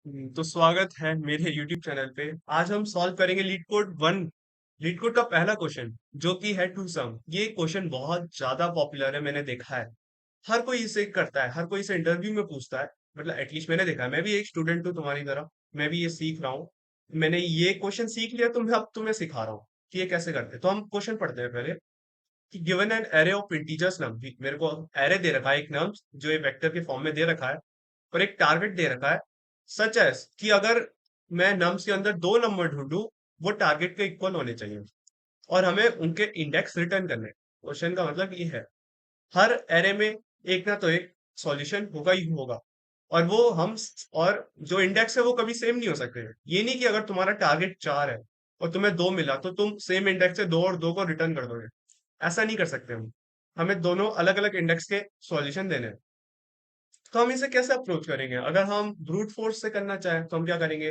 तो स्वागत है मेरे YouTube चैनल पे। आज हम सॉल्व करेंगे लीड कोड 1। लीड कोड का पहला क्वेश्चन जो कि है टू सम। ये क्वेश्चन बहुत ज्यादा पॉपुलर है, मैंने देखा है। हर कोई इसे करता है, हर कोई इसे इंटरव्यू में पूछता है। मतलब एटलीस्ट मैंने देखा है, मैं भी एक स्टूडेंट हूँ तुम्हारी तरह। मैं भी ये सीख रहा हूँ। मैंने ये क्वेश्चन सीख लिया तो मैं अब तुम्हें सिखा रहा हूँ कि ये कैसे करते हैं। तो हम क्वेश्चन पढ़ते हैं पहले कि given an array of integers num. मेरे को एरे दे रखा है, एक नम जो ये वेक्टर के फॉर्म में दे रखा है, और एक टारगेट दे रखा है सच एस कि अगर मैं नम्स के अंदर दो नंबर ढूंढूं, वो टारगेट के इक्वल होने चाहिए और हमें उनके इंडेक्स रिटर्न करने। क्वेश्चन का मतलब ये है, हर एरे में एक ना तो एक सॉल्यूशन होगा ही होगा, और वो हम और जो इंडेक्स है वो कभी सेम नहीं हो सकते। ये नहीं कि अगर तुम्हारा टारगेट 4 है और तुम्हें 2 मिला तो तुम सेम इंडेक्स से 2 और 2 को रिटर्न कर दोगे। ऐसा नहीं कर सकते हम। हमें दोनों अलग अलग इंडेक्स के सॉल्यूशन देने हैं। तो हम इसे कैसे अप्रोच करेंगे? अगर हम ब्रूट फोर्स से करना चाहें तो हम क्या करेंगे?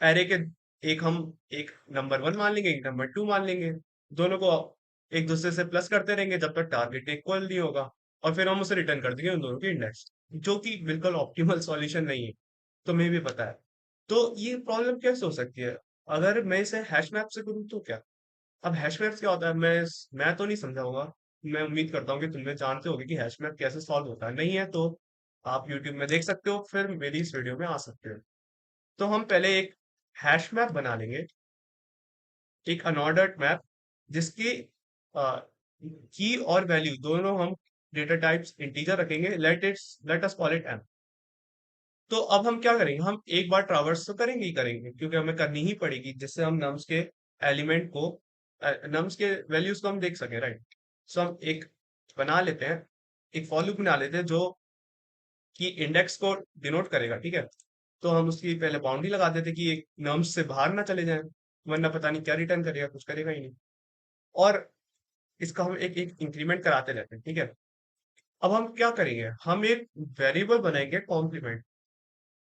एरे के एक नंबर 1 मान लेंगे, एक नंबर 2 मान लेंगे। दोनों को एक दूसरे से प्लस करते रहेंगे जब तक टारगेट इक्वल नहीं होगा, और फिर हम उसे रिटर्न कर देंगे उन दोनों के इंडेक्स, जो कि बिल्कुल ऑप्टिमल सॉल्यूशन नहीं है। तुम्हें भी पता है। तो ये प्रॉब्लम कैसे हो सकती है? अगर मैं इसे हैश मैप से करूँ तो क्या? अब हैश मैप क्या होता है, मैं तो नहीं समझाऊंगा। मैं उम्मीद करता हूँ कि तुमने जानते होगे कि हैश मैप कैसे सॉल्व होता है। नहीं है तो आप यूट्यूब में देख सकते हो, फिर मेरी इस वीडियो में आ सकते हो। तो हम पहले एक हैश मैप बना लेंगे, एक अनऑर्डर्ड मैप, जिसकी की और वैल्यू दोनों हम डेटा टाइप्स इंटीजर रखेंगे। Let us call it M. तो अब हम क्या करेंगे? हम एक बार ट्रावर्स तो करेंगे ही करेंगे, क्योंकि हमें करनी ही पड़ेगी, जिससे हम नम्स के एलिमेंट को, नम्स के वैल्यूज को हम देख सके, राइट? सो हम एक बना लेते हैं, एक फॉर लूप बना लेते हैं जो कि इंडेक्स को डिनोट करेगा, ठीक है? तो हम उसकी पहले बाउंड्री लगा देते हैं कि एक नम्स से बाहर ना चले जाएं, वरना पता नहीं क्या रिटर्न करेगा, कुछ करेगा ही नहीं। और इसका हम एक एक इंक्रीमेंट कराते रहते हैं, ठीक है? अब हम क्या करेंगे? हम एक वेरिएबल बनाएंगे कॉम्प्लीमेंट।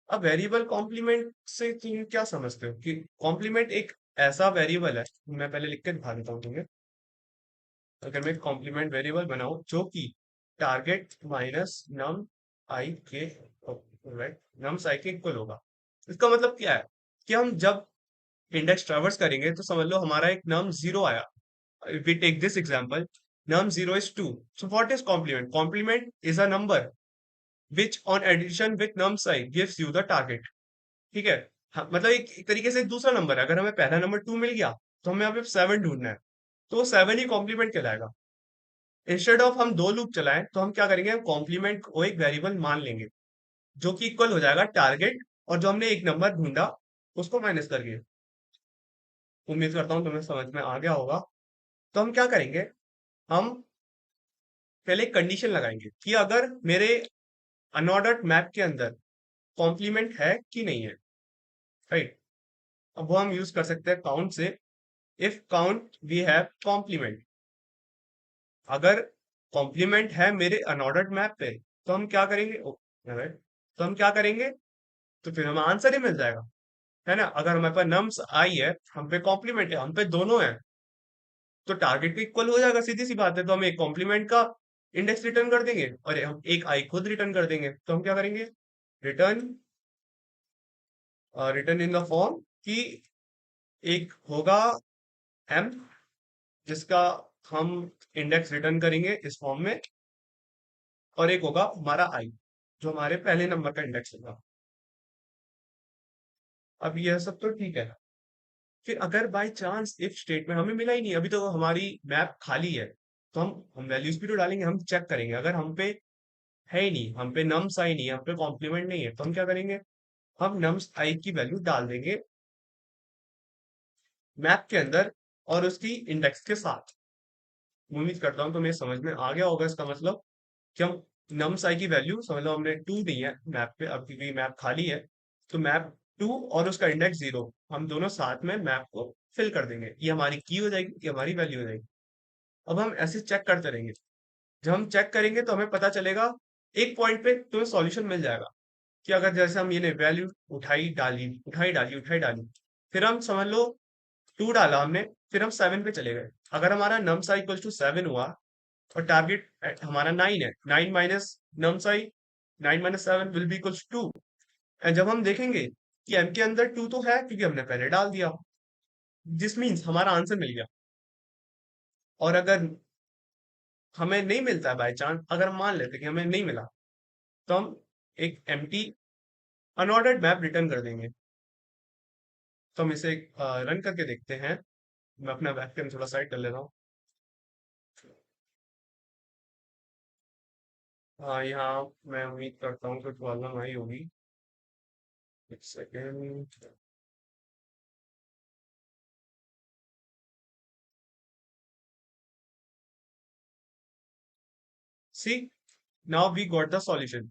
अब वेरिएबल कॉम्प्लीमेंट से तुम क्या समझते हो कि कॉम्प्लीमेंट एक ऐसा वेरिएबल है? मैं पहले लिख के दिखा देता हूँ तुम्हें। अगर मैं कॉम्प्लीमेंट वेरिएबल बनाऊं जो कि टारगेट माइनस नम आई के, राइट, नम्स आई के इक्वल होगा। इसका मतलब क्या है कि हम जब इंडेक्स ट्रैवर्स करेंगे तो समझ लो हमारा एक नम 0 आया। If we take this example, num 0 is 2. So what is complement? Complement is a number which on addition with nums I gives you the target. ठीक है? हाँ, मतलब एक तरीके से एक दूसरा नंबर है। अगर हमें पहला नंबर 2 मिल गया तो हमें अब 7 ढूंढना है, तो 7 ही कॉम्प्लीमेंट कहलाएगा। इंस्टेड ऑफ हम दो लूप चलाएं तो हम क्या करेंगे? हम कॉम्प्लीमेंट को एक वेरिएबल मान लेंगे जो कि इक्वल हो जाएगा टारगेट, और जो हमने एक नंबर ढूंढा उसको माइनस करके। उम्मीद करता हूँ तुम्हें समझ में आ गया होगा। तो हम क्या करेंगे? हम पहले एक कंडीशन लगाएंगे कि अगर मेरे अनऑर्डर्ड मैप के अंदर कॉम्प्लीमेंट है कि नहीं है, राइट? अब वो हम यूज कर सकते हैं काउंट से। If count we have complement, अगर कॉम्प्लीमेंट है मेरे अनऑर्डर्ड मैप पे, तो हम क्या करेंगे? right? तो हम क्या करेंगे? तो फिर हमें आंसर ही मिल जाएगा, है ना? अगर हमारे पास नम्स आई है, हम पे कॉम्प्लीमेंट है, हम पे दोनों है, तो टारगेट भी इक्वल हो जाएगा, सीधी सी बात है। तो हम एक कॉम्प्लीमेंट का इंडेक्स रिटर्न कर देंगे और हम एक आई खुद रिटर्न कर देंगे। तो हम क्या करेंगे? Return, return in the form कि एक होगा एम जिसका हम इंडेक्स रिटर्न करेंगे इस फॉर्म में, और एक होगा हमारा आई जो हमारे पहले नंबर का इंडेक्स होगा। अब यह सब तो ठीक है। फिर अगर बाय चांस इफ स्टेटमेंट हमें मिला ही नहीं, अभी तो हमारी मैप खाली है, तो हम वैल्यूज भी तो डालेंगे, हम चेक करेंगे। अगर हम पे है ही नहीं, हम पे नम्स आई नहीं है, हम पे कॉम्प्लीमेंट नहीं है, तो हम क्या करेंगे? हम नम्स आई की वैल्यू डाल देंगे मैप के अंदर और उसकी इंडेक्स के साथ। उम्मीद करता हूँ तुम्हें समझ में आ गया होगा। इसका मतलब कि हम नम्स आई की वैल्यू, समझ लो हमने 2 दी है मैप पे, अब क्योंकि मैप खाली है, तो मैप 2 और उसका इंडेक्स 0, हम दोनों साथ में मैप को फिल कर देंगे। ये हमारी की हो जाएगी, ये हमारी वैल्यू हो जाएगी। अब हम ऐसे चेक करते रहेंगे। जब हम चेक करेंगे तो हमें पता चलेगा, एक पॉइंट पे तुम्हें सॉल्यूशन मिल जाएगा कि अगर जैसे हम ये वैल्यू उठाई डाली, उठाई डाली, उठाई डाली, फिर हम समझ लो 2 डाला हमने, फिर हम 7 पे चले गए। अगर हमारा नम साई इक्वल टू 7 हुआ और टारगेट हमारा 9 है, 9 माइनस नम साई, 9 minus 7 will be equals 2। And जब हम देखेंगे कि एम के अंदर टू तो है क्योंकि हमने पहले डाल दिया, दिस मीन्स हमारा आंसर मिल गया। और अगर हमें नहीं मिलता है बाय चांस, अगर हम मान लेते कि हमें नहीं मिला, तो हम एक एम्प्टी अनऑर्डर्ड मैप रिटर्न कर देंगे। तो हम इसे रन करके देखते हैं। मैं अपना वेबकैम थोड़ा साइड कर लेता हूँ। हाँ, यहाँ मैं उम्मीद करता हूँ कि प्रॉब्लम आई होगी। एक second. See, now we got the solution.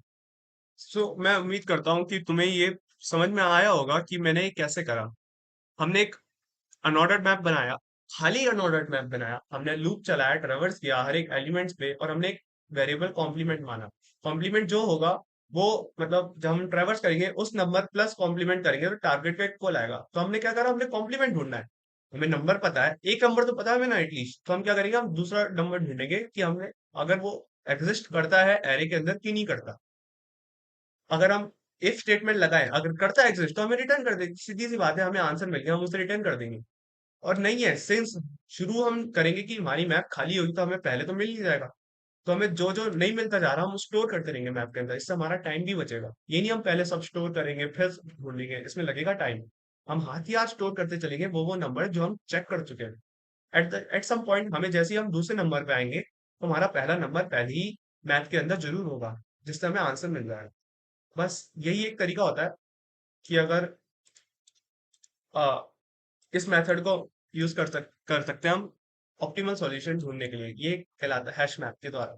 So मैं उम्मीद करता हूँ कि तुम्हें ये समझ में आया होगा कि मैंने ये कैसे करा। हमने एक अनऑर्डर्ड मैप बनाया, खाली अनऑर्डर्ड मैप बनाया, हमने लूप चलाया, ट्रेवर्स किया हर एक एलिमेंट्स पे, और हमने एक वेरिएबल कॉम्प्लीमेंट माना। कॉम्प्लीमेंट जो होगा वो, मतलब जब हम ट्रेवर्स करेंगे उस नंबर प्लस कॉम्प्लीमेंट करेंगे तो टारगेट पे इक्वल आएगा। तो हमने क्या करा, हमने कॉम्प्लीमेंट ढूंढना है। हमें नंबर पता है, एक नंबर तो पता है हमें ना एटलीस्ट, तो हम क्या करेंगे, हम दूसरा नंबर ढूंढेंगे कि हमने, अगर वो एग्जिस्ट करता है एरे के अंदर कि नहीं करता। अगर हम इफ स्टेटमेंट लगाएं, अगर करता है एग्जिस्ट तो हमें रिटर्न कर देंगे, सीधी सी बात है, हमें आंसर मिल गया, हम उसे रिटर्न कर देंगे। और नहीं है, सिंस शुरू हम करेंगे कि हमारी मैप खाली होगी तो हमें पहले तो मिल नहीं जाएगा। तो हमें जो जो नहीं मिलता जा रहा हम स्टोर करते रहेंगे मैप के अंदर, इससे हमारा टाइम भी बचेगा। ये नहीं हम पहले सब स्टोर करेंगे फिर ढूंढेंगे, इसमें लगेगा टाइम। हम हाथ ही हाथ स्टोर करते चलेंगे वो नंबर जो हम चेक कर चुके हैं। एट सम पॉइंट हमें जैसे ही हम दूसरे नंबर पे आएंगे तो हमारा पहला नंबर पहले ही मैथ के अंदर जरूर होगा, जिससे हमें आंसर मिल रहा है। बस यही एक तरीका होता है कि अगर आ, इस मेथड को यूज कर सकते हैं हम ऑप्टिमल सॉल्यूशन ढूंढने के लिए। ये कहलाता है हैश मैप के द्वारा।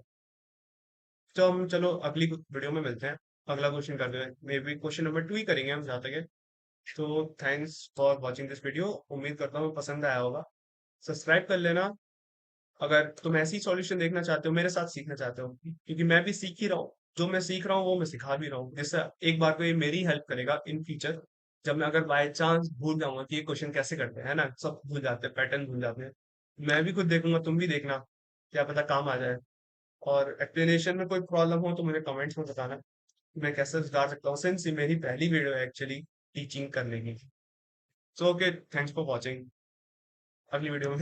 तो हम चलो अगली वीडियो में मिलते हैं, अगला क्वेश्चन करते हैं, मे बी क्वेश्चन नंबर 2 ही करेंगे हम जहाँ तक है। तो thanks for watching this video, उम्मीद करता हूँ पसंद आया होगा। सब्सक्राइब कर लेना अगर तुम ऐसी सॉल्यूशन देखना चाहते हो, मेरे साथ सीखना चाहते हो, क्योंकि मैं भी सीख ही रहा हूँ। जो मैं सीख रहा हूँ वो मैं सिखा भी रहा हूँ, जिससे एक बार को ये मेरी हेल्प करेगा इन फ्यूचर। जब मैं अगर बाय चांस भूल जाऊंगा कि ये क्वेश्चन कैसे करते हैं, है ना, सब भूल जाते हैं, पैटर्न भूल जाते हैं, मैं भी खुद देखूंगा, तुम भी देखना, क्या पता काम आ जाए। और एक्सप्लेनेशन में कोई प्रॉब्लम हो तो मुझे कमेंट्स में बताना, मैं कैसे सुधार सकता हूँ, सिंस ये मेरी पहली वीडियो है एक्चुअली टीचिंग करने की। So okay, thanks for watching. अगली वीडियो में